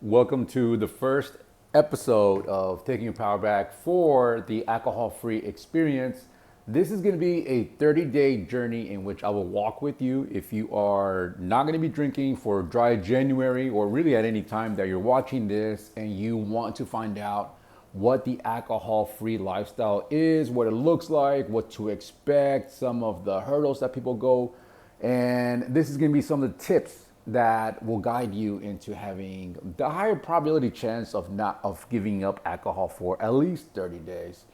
Welcome to the first episode of Taking Your Power Back for the alcohol free experience. This is going to be a 30-day journey in which I will walk with you if you are not going to be drinking for dry January or really at any time that you're watching this and you want to find out what the alcohol free lifestyle is, what it looks like, what to expect, some of the hurdles that people go. And this is going to be some of the tips that will guide you into having the higher probability chance of giving up alcohol for at least 30 days.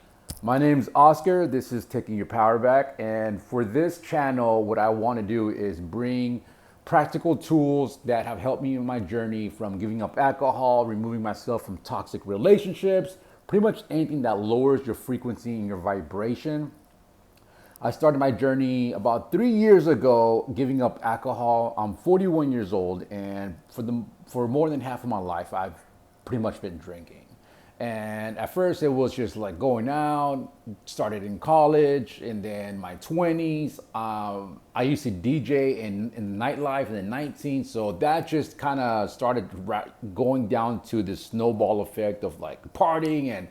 My name's Oscar. This is Taking Your Power Back, and for this channel what I want to do is bring practical tools that have helped me in my journey from giving up alcohol, removing myself from toxic relationships, pretty much anything that lowers your frequency and your vibration. I started my journey about 3 years ago giving up alcohol. I'm 41 years old, and for more than half of my life, I've pretty much been drinking. And at first, it was just like going out. Started in college, and then my 20s. I used to DJ in nightlife in the 19, so that just kind of started going down to the snowball effect of like partying and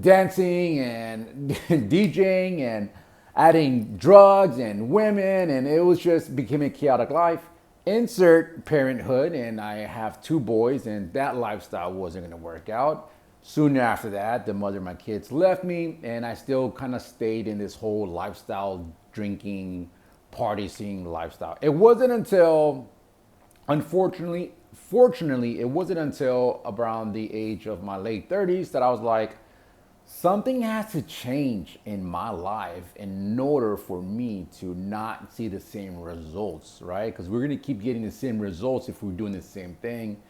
dancing and DJing and adding drugs and women, and it was just became a chaotic life. Insert parenthood, and I have two boys, and that lifestyle wasn't going to work out. Soon after that, the mother of my kids left me, and I still kind of stayed in this whole lifestyle, drinking, party scene lifestyle. It wasn't until, fortunately, it wasn't until around the age of my late 30s that I was like, something has to change in my life in order for me to not see the same results, right? Because we're going to keep getting the same results if we're doing the same thing.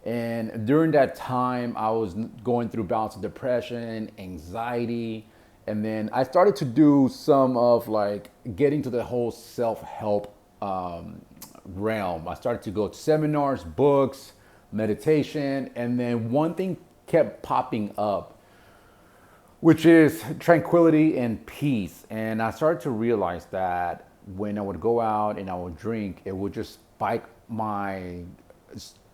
And during that time, I was going through bouts of depression, anxiety, and then I started to do some of like getting to the whole self-help realm. I started to go to seminars, books, meditation, and then one thing kept popping up, which is tranquility and peace. And I started to realize that when I would go out and I would drink, it would just spike my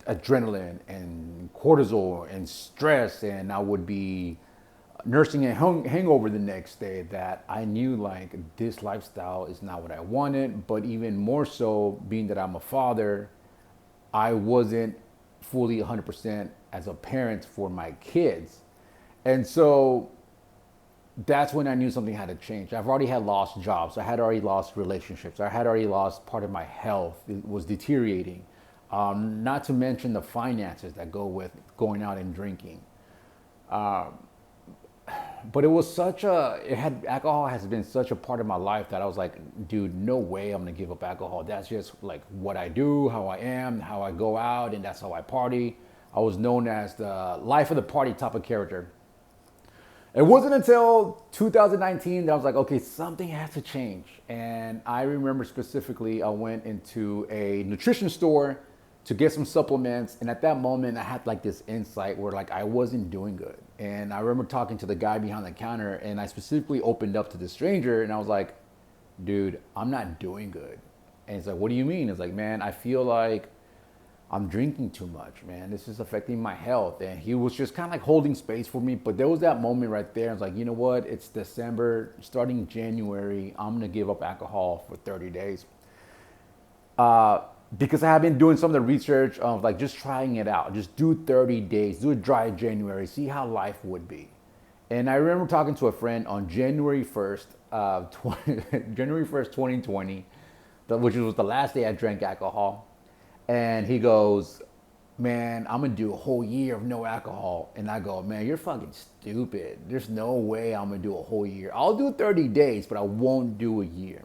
adrenaline and cortisol and stress, and I would be nursing a hangover the next day. That I knew like this lifestyle is not what I wanted. But even more so, being that I'm a father, I wasn't fully 100% as a parent for my kids. And so that's when I knew something had to change. I've already had lost jobs. I had already lost relationships. I had already lost part of my health. It was deteriorating. Not to mention the finances that go with going out and drinking. But alcohol has been such a part of my life that I was like, dude, no way I'm gonna give up alcohol. That's just like what I do, how I am, how I go out, and that's how I party. I was known as the life of the party type of character. It wasn't until 2019 that I was like, okay, something has to change. And I remember specifically, I went into a nutrition store to get some supplements. And at that moment, I had like this insight where like I wasn't doing good. And I remember talking to the guy behind the counter, and I specifically opened up to the stranger, and I was like, dude, I'm not doing good. And he's like, what do you mean? It's like, man, I feel like I'm drinking too much, man. This is affecting my health. And he was just kind of like holding space for me. But there was that moment right there. I was like, you know what? It's December, starting January. I'm going to give up alcohol for 30 days. Because I have been doing some of the research of like just trying it out. Just do 30 days, do a dry January, see how life would be. And I remember talking to a friend on January 1st, January 1st, 2020, which was the last day I drank alcohol. And he goes, man, I'm going to do a whole year of no alcohol. And I go, man, you're fucking stupid. There's no way I'm going to do a whole year. I'll do 30 days, but I won't do a year.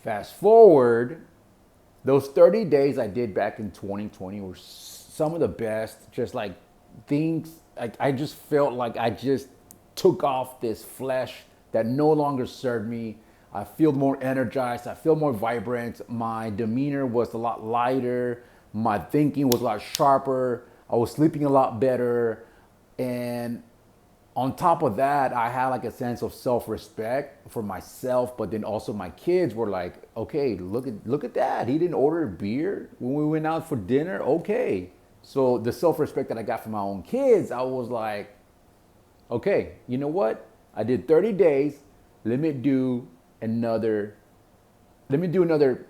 Fast forward, those 30 days I did back in 2020 were some of the best. Just like things, I just felt like I just took off this flesh that no longer served me. I feel more energized. I feel more vibrant. My demeanor was a lot lighter. My thinking was a lot sharper. I was sleeping a lot better. And on top of that, I had like a sense of self-respect for myself, but then also my kids were like, okay, look at that. He didn't order beer when we went out for dinner. Okay, So the self-respect that I got from my own kids, I was like, okay, you know what? I did 30 days. Let me do another let me do another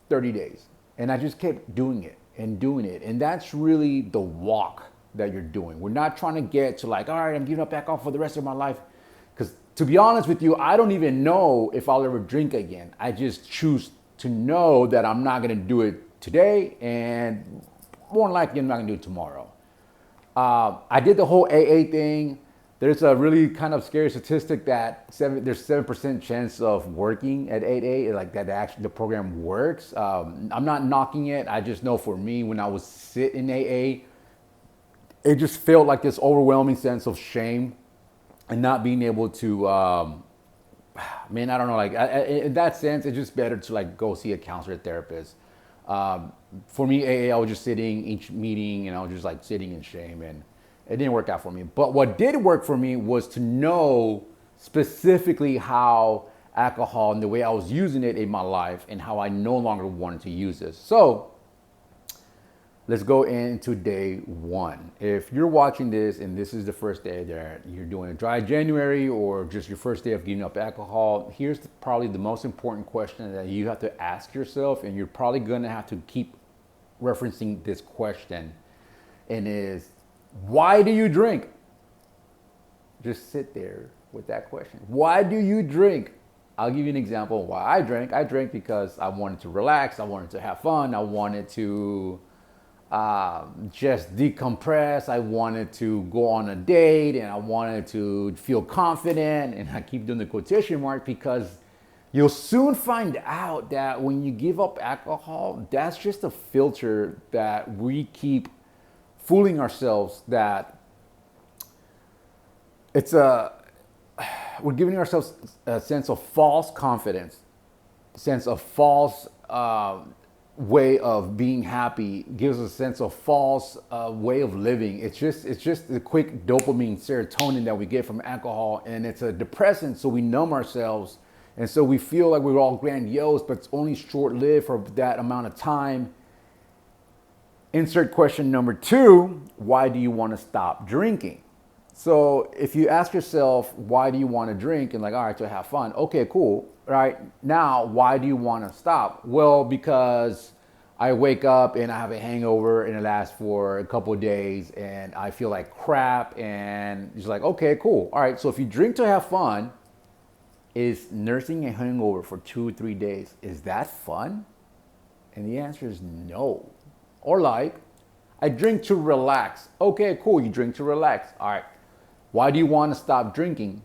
30 days. And I just kept doing it and doing it. And that's really the walk that you're doing. We're not trying to get to like, all right, I'm giving up alcohol for the rest of my life. Because to be honest with you, I don't even know if I'll ever drink again. I just choose to know that I'm not going to do it today, and more than likely I'm not going to do it tomorrow. I did the whole AA thing. There's a really kind of scary statistic that there's 7% chance of working at 8A, like that actually the program works. I'm not knocking it. I just know for me, when I was sitting in AA, it just felt like this overwhelming sense of shame and not being able to, man, I don't know, like in that sense, it's just better to like go see a counselor, therapist. For me, AA, I was just sitting each meeting and I was just like sitting in shame, and it didn't work out for me. But what did work for me was to know specifically how alcohol and the way I was using it in my life and how I no longer wanted to use this. So let's go into day one. If you're watching this and this is the first day that you're doing a dry January or just your first day of giving up alcohol, here's probably the most important question that you have to ask yourself, and you're probably gonna have to keep referencing this question, and is, why do you drink? Just sit there with that question. Why do you drink? I'll give you an example of why I drank. I drank because I wanted to relax. I wanted to have fun. I wanted to just decompress. I wanted to go on a date, and I wanted to feel confident. And I keep doing the quotation mark because you'll soon find out that when you give up alcohol, that's just a filter that we keep fooling ourselves that we're giving ourselves a sense of false confidence, sense of false way of being happy, gives us a sense of false way of living. It's just the quick dopamine, serotonin that we get from alcohol, and it's a depressant, so we numb ourselves, and so we feel like we're all grandiose, but it's only short-lived for that amount of time. Insert question number 2, why do you want to stop drinking? So if you ask yourself, why do you want to drink? And like, all right, to have fun. Okay, cool. Right now, why do you want to stop? Well, because I wake up and I have a hangover and it lasts for a couple of days and I feel like crap, and it's like, okay, cool. All right, so if you drink to have fun, is nursing a hangover for 2 or 3 days, is that fun? And the answer is no. Or like, I drink to relax. Okay, cool, you drink to relax. All right, why do you want to stop drinking?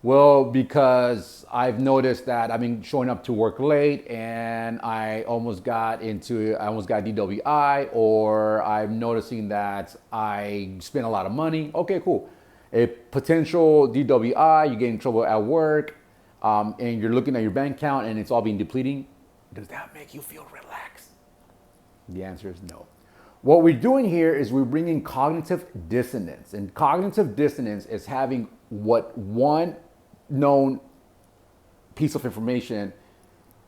Well, because I've noticed that I've been showing up to work late and I almost got DWI, or I'm noticing that I spent a lot of money. Okay, cool. A potential DWI, you get in trouble at work, and you're looking at your bank account and it's all being depleting. Does that make you feel relaxed? The answer is no. What we're doing here is we're bringing cognitive dissonance. And cognitive dissonance is having what one known piece of information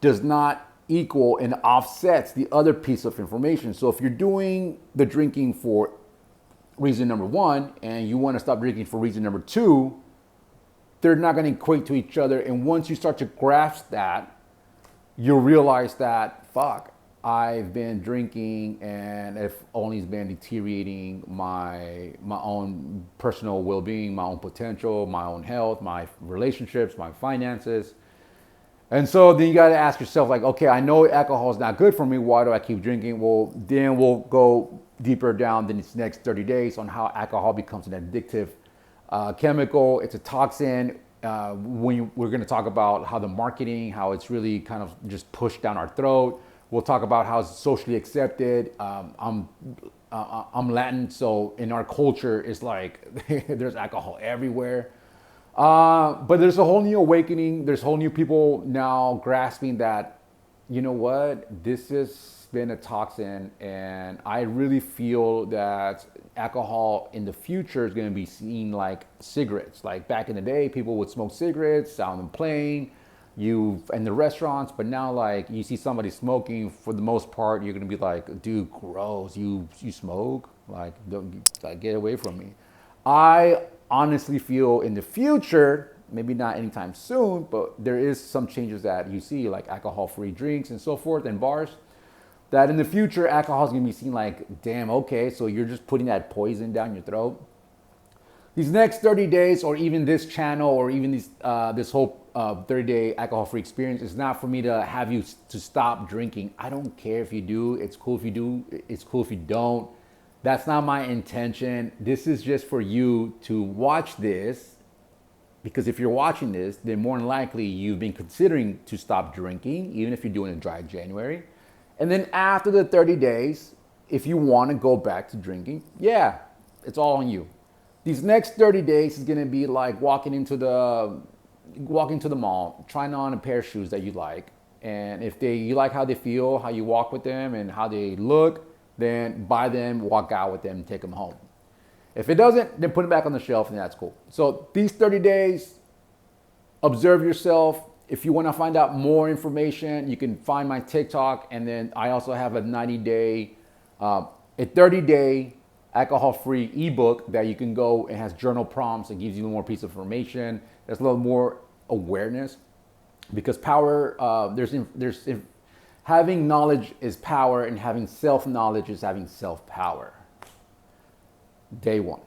does not equal and offsets the other piece of information. So if you're doing the drinking for reason number 1 and you want to stop drinking for reason number 2, they're not going to equate to each other. And once you start to grasp that, you'll realize that, fuck, I've been drinking and if only it's been deteriorating my own personal well-being, my own potential, my own health, my relationships, my finances. And so then you got to ask yourself, like, okay, I know alcohol is not good for me. Why do I keep drinking? Well, then we'll go deeper down in these next 30 days on how alcohol becomes an addictive chemical. It's a toxin. We're going to talk about how the marketing, how it's really kind of just pushed down our throat. We'll talk about how it's socially accepted. I'm Latin, so in our culture, it's like there's alcohol everywhere. But there's a whole new awakening. There's whole new people now grasping that, you know what, this has been a toxin, and I really feel that alcohol in the future is going to be seen like cigarettes. Like back in the day, people would smoke cigarettes, sound them plain. You in the restaurants, but now like you see somebody smoking, for the most part you're gonna be like, dude, gross, you smoke? Like, don't like, get away from me. I honestly feel in the future, maybe not anytime soon, but there is some changes that you see, like alcohol-free drinks and so forth, and bars. That in the future, alcohol is gonna be seen like, damn, okay, so you're just putting that poison down your throat. These next 30 days, or even this channel, or even this whole 30-day alcohol-free experience is not for me to have you to stop drinking. I don't care if you do. It's cool if you do. It's cool if you don't. That's not my intention. This is just for you to watch this, because if you're watching this, then more than likely you've been considering to stop drinking, even if you're doing a dry January. And then after the 30 days, if you want to go back to drinking, yeah, it's all on you. These next 30 days is gonna be like walking to the mall, trying on a pair of shoes that you like. And if you like how they feel, how you walk with them and how they look, then buy them, walk out with them, and take them home. If it doesn't, then put them back on the shelf and that's cool. So these 30 days, observe yourself. If you want to find out more information, you can find my TikTok, and then I also have a 30-day alcohol-free ebook that you can go. It has journal prompts. It gives you more piece of information. There's a little more awareness, because power. Having knowledge is power, and having self-knowledge is having self-power. Day one.